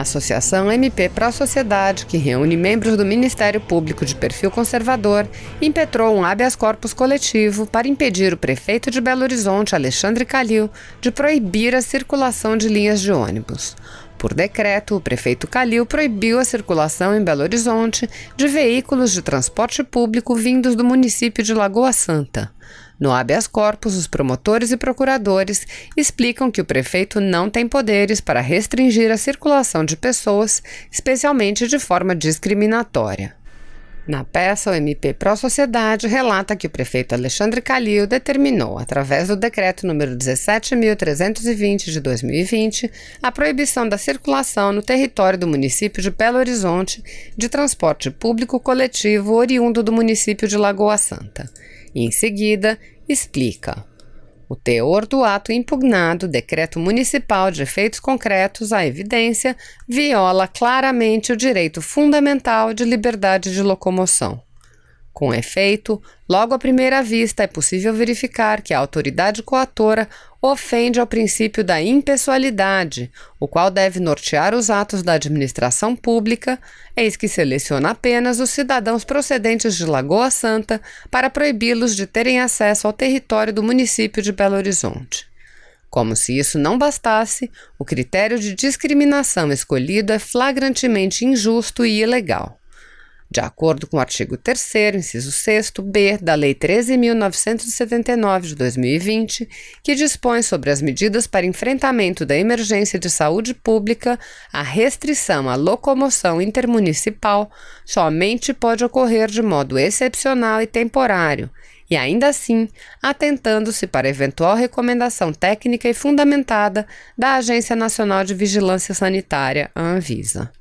A Associação MP Pró Sociedade, que reúne membros do Ministério Público de perfil conservador, impetrou um habeas corpus coletivo para impedir o prefeito de Belo Horizonte, Alexandre Calil, de proibir a circulação de linhas de ônibus. Por decreto, o prefeito Calil proibiu a circulação em Belo Horizonte de veículos de transporte público vindos do município de Lagoa Santa. No habeas corpus, os promotores e procuradores explicam que o prefeito não tem poderes para restringir a circulação de pessoas, especialmente de forma discriminatória. Na peça, o MP Pró Sociedade relata que o prefeito Alexandre Calil determinou, através do decreto número 17.320 de 2020, a proibição da circulação no território do município de Belo Horizonte de transporte público coletivo oriundo do município de Lagoa Santa. E, em seguida, explica: o teor do ato impugnado, decreto municipal de efeitos concretos à evidência, viola claramente o direito fundamental de liberdade de locomoção. Com efeito, logo à primeira vista é possível verificar que a autoridade coatora ofende ao princípio da impessoalidade, o qual deve nortear os atos da administração pública, eis que seleciona apenas os cidadãos procedentes de Lagoa Santa para proibi-los de terem acesso ao território do município de Belo Horizonte. Como se isso não bastasse, o critério de discriminação escolhido é flagrantemente injusto e ilegal. De acordo com o artigo 3º, inciso 6º-B da Lei 13.979 de 2020, que dispõe sobre as medidas para enfrentamento da emergência de saúde pública, a restrição à locomoção intermunicipal somente pode ocorrer de modo excepcional e temporário, e ainda assim, atentando-se para eventual recomendação técnica e fundamentada da Agência Nacional de Vigilância Sanitária, a Anvisa.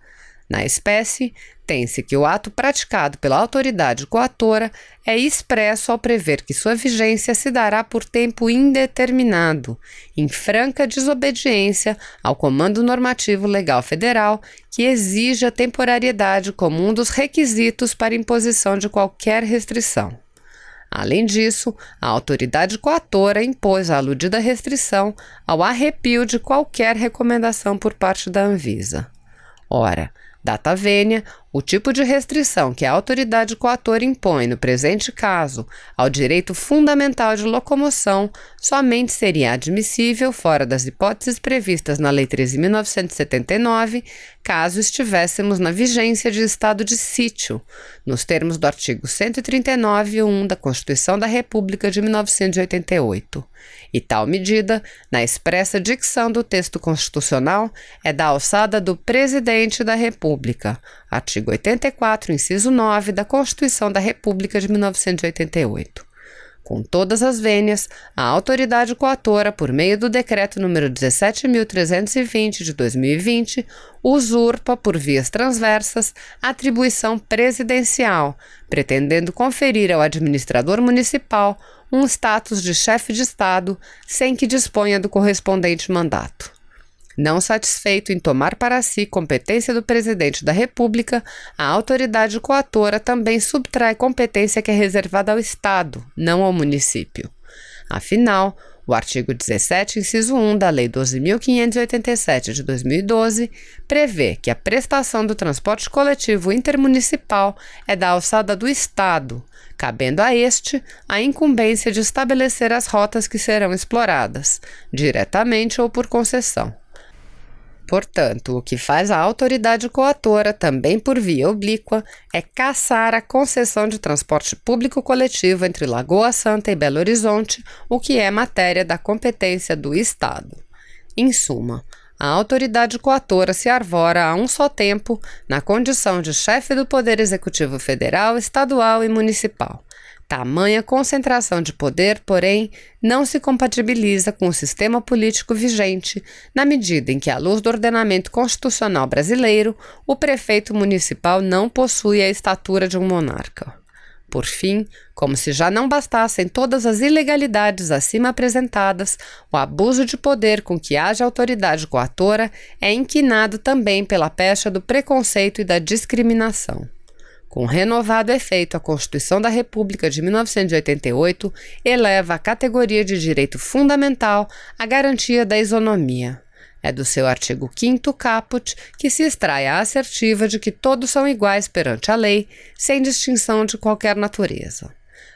Na espécie, tem-se que o ato praticado pela autoridade coatora é expresso ao prever que sua vigência se dará por tempo indeterminado, em franca desobediência ao comando normativo legal federal que exige a temporariedade como um dos requisitos para imposição de qualquer restrição. Além disso, a autoridade coatora impôs a aludida restrição ao arrepio de qualquer recomendação por parte da Anvisa. Ora, data vênia, o tipo de restrição que a autoridade coatora impõe no presente caso ao direito fundamental de locomoção somente seria admissível fora das hipóteses previstas na Lei 13.979, caso estivéssemos na vigência de estado de sítio, nos termos do artigo 139.1 da Constituição da República de 1988. E tal medida, na expressa dicção do texto constitucional, é da alçada do Presidente da República, artigo 84, inciso 9 da Constituição da República de 1988. Com todas as vênias, a autoridade coatora, por meio do decreto número 17.320 de 2020, usurpa, por vias transversas, atribuição presidencial, pretendendo conferir ao administrador municipal um status de chefe de Estado sem que disponha do correspondente mandato. Não satisfeito em tomar para si competência do Presidente da República, a autoridade coatora também subtrai competência que é reservada ao Estado, não ao município. Afinal, o artigo 17, inciso 1 da Lei 12.587 de 2012 prevê que a prestação do transporte coletivo intermunicipal é da alçada do Estado, cabendo a este a incumbência de estabelecer as rotas que serão exploradas, diretamente ou por concessão. Portanto, o que faz a autoridade coatora, também por via oblíqua, é cassar a concessão de transporte público coletivo entre Lagoa Santa e Belo Horizonte, o que é matéria da competência do Estado. Em suma, a autoridade coatora se arvora a um só tempo na condição de chefe do Poder Executivo Federal, Estadual e Municipal. Tamanha concentração de poder, porém, não se compatibiliza com o sistema político vigente, na medida em que, à luz do ordenamento constitucional brasileiro, o prefeito municipal não possui a estatura de um monarca. Por fim, como se já não bastassem todas as ilegalidades acima apresentadas, o abuso de poder com que age a autoridade coatora é inquinado também pela pecha do preconceito e da discriminação. Com renovado efeito, a Constituição da República de 1988 eleva à categoria de direito fundamental a garantia da isonomia. É do seu artigo 5º caput que se extrai a assertiva de que todos são iguais perante a lei, sem distinção de qualquer natureza.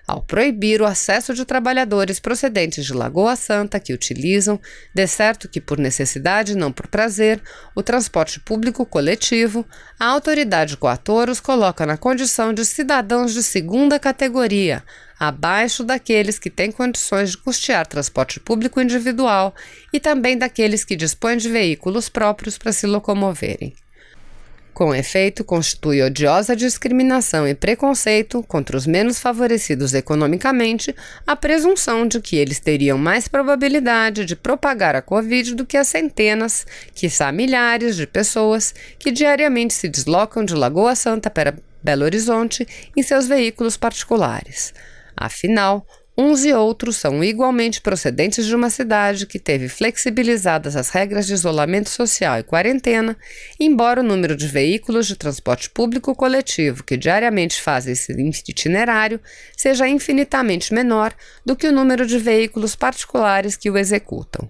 Ao proibir o acesso de trabalhadores procedentes de Lagoa Santa que utilizam, de certo que por necessidade e não por prazer, o transporte público coletivo, a autoridade coatora os coloca na condição de cidadãos de segunda categoria, abaixo daqueles que têm condições de custear transporte público individual e também daqueles que dispõem de veículos próprios para se locomoverem. Com efeito, constitui odiosa discriminação e preconceito contra os menos favorecidos economicamente a presunção de que eles teriam mais probabilidade de propagar a Covid do que as centenas, quiçá milhares de pessoas que diariamente se deslocam de Lagoa Santa para Belo Horizonte em seus veículos particulares. Afinal, uns e outros são igualmente procedentes de uma cidade que teve flexibilizadas as regras de isolamento social e quarentena, embora o número de veículos de transporte público coletivo que diariamente fazem esse itinerário seja infinitamente menor do que o número de veículos particulares que o executam.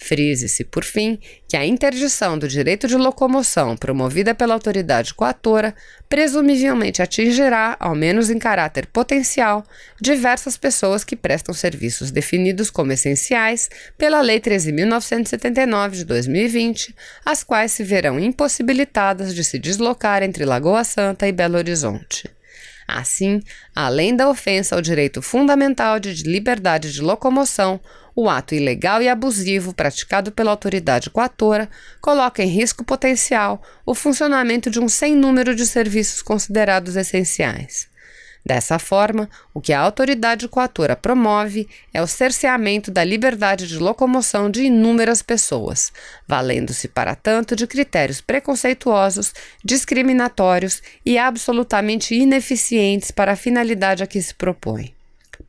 Frise-se, por fim, que a interdição do direito de locomoção promovida pela autoridade coatora presumivelmente atingirá, ao menos em caráter potencial, diversas pessoas que prestam serviços definidos como essenciais pela Lei 13.979 de 2020, as quais se verão impossibilitadas de se deslocar entre Lagoa Santa e Belo Horizonte. Assim, além da ofensa ao direito fundamental de liberdade de locomoção, o ato ilegal e abusivo praticado pela autoridade coatora coloca em risco potencial o funcionamento de um sem número de serviços considerados essenciais. Dessa forma, o que a autoridade coatora promove é o cerceamento da liberdade de locomoção de inúmeras pessoas, valendo-se, para tanto, de critérios preconceituosos, discriminatórios e absolutamente ineficientes para a finalidade a que se propõe.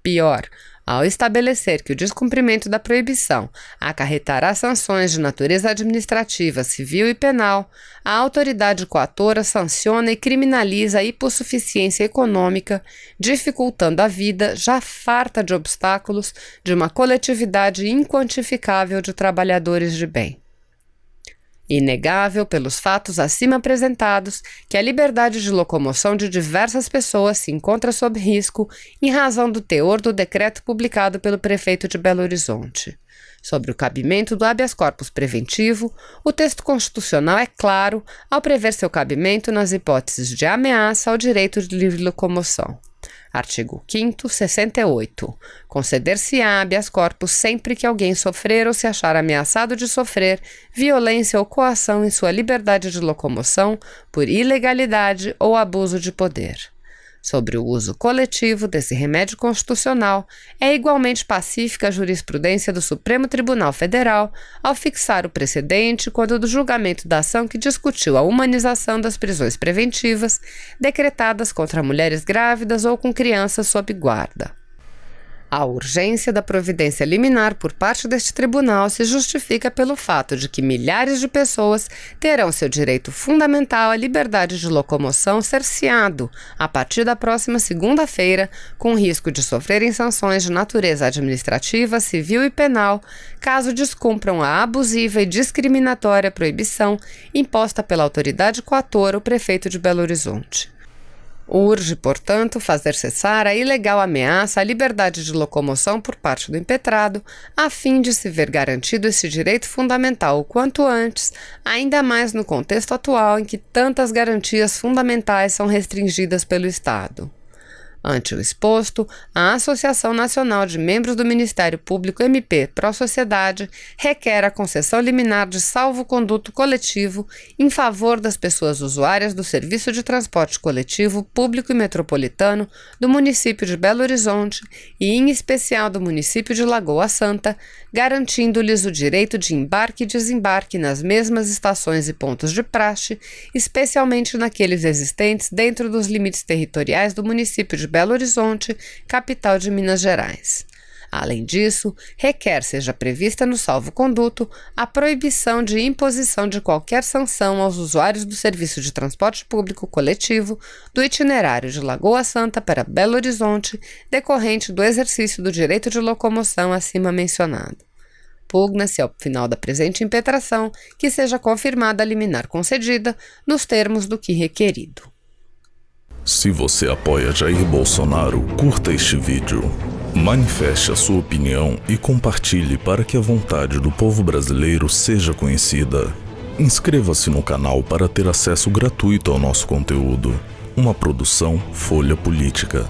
Pior, ao estabelecer que o descumprimento da proibição acarretará sanções de natureza administrativa, civil e penal, a autoridade coatora sanciona e criminaliza a hipossuficiência econômica, dificultando a vida, já farta de obstáculos, de uma coletividade inquantificável de trabalhadores de bem. Inegável pelos fatos acima apresentados que a liberdade de locomoção de diversas pessoas se encontra sob risco em razão do teor do decreto publicado pelo prefeito de Belo Horizonte. Sobre o cabimento do habeas corpus preventivo, o texto constitucional é claro ao prever seu cabimento nas hipóteses de ameaça ao direito de livre locomoção. Artigo 5º, 68. Conceder-se-á habeas corpus sempre que alguém sofrer ou se achar ameaçado de sofrer violência ou coação em sua liberdade de locomoção por ilegalidade ou abuso de poder. Sobre o uso coletivo desse remédio constitucional, é igualmente pacífica a jurisprudência do Supremo Tribunal Federal ao fixar o precedente quando do julgamento da ação que discutiu a humanização das prisões preventivas decretadas contra mulheres grávidas ou com crianças sob guarda. A urgência da providência liminar por parte deste tribunal se justifica pelo fato de que milhares de pessoas terão seu direito fundamental à liberdade de locomoção cerceado a partir da próxima segunda-feira, com risco de sofrerem sanções de natureza administrativa, civil e penal, caso descumpram a abusiva e discriminatória proibição imposta pela autoridade coatora, o prefeito de Belo Horizonte. Urge, portanto, fazer cessar a ilegal ameaça à liberdade de locomoção por parte do impetrado, a fim de se ver garantido esse direito fundamental o quanto antes, ainda mais no contexto atual em que tantas garantias fundamentais são restringidas pelo Estado. Ante o exposto, a Associação Nacional de Membros do Ministério Público MP Pró-Sociedade requer a concessão liminar de salvo-conduto coletivo em favor das pessoas usuárias do Serviço de Transporte Coletivo Público e Metropolitano do município de Belo Horizonte e, em especial, do município de Lagoa Santa, garantindo-lhes o direito de embarque e desembarque nas mesmas estações e pontos de praxe, especialmente naqueles existentes dentro dos limites territoriais do município de Belo Horizonte, capital de Minas Gerais. Além disso, requer seja prevista no salvo-conduto a proibição de imposição de qualquer sanção aos usuários do serviço de transporte público coletivo do itinerário de Lagoa Santa para Belo Horizonte, decorrente do exercício do direito de locomoção acima mencionado. impugna-se ao final da presente impetração que seja confirmada a liminar concedida nos termos do que requerido. Se você apoia Jair Bolsonaro, curta este vídeo. Manifeste a sua opinião e compartilhe para que a vontade do povo brasileiro seja conhecida. Inscreva-se no canal para ter acesso gratuito ao nosso conteúdo. Uma produção Folha Política.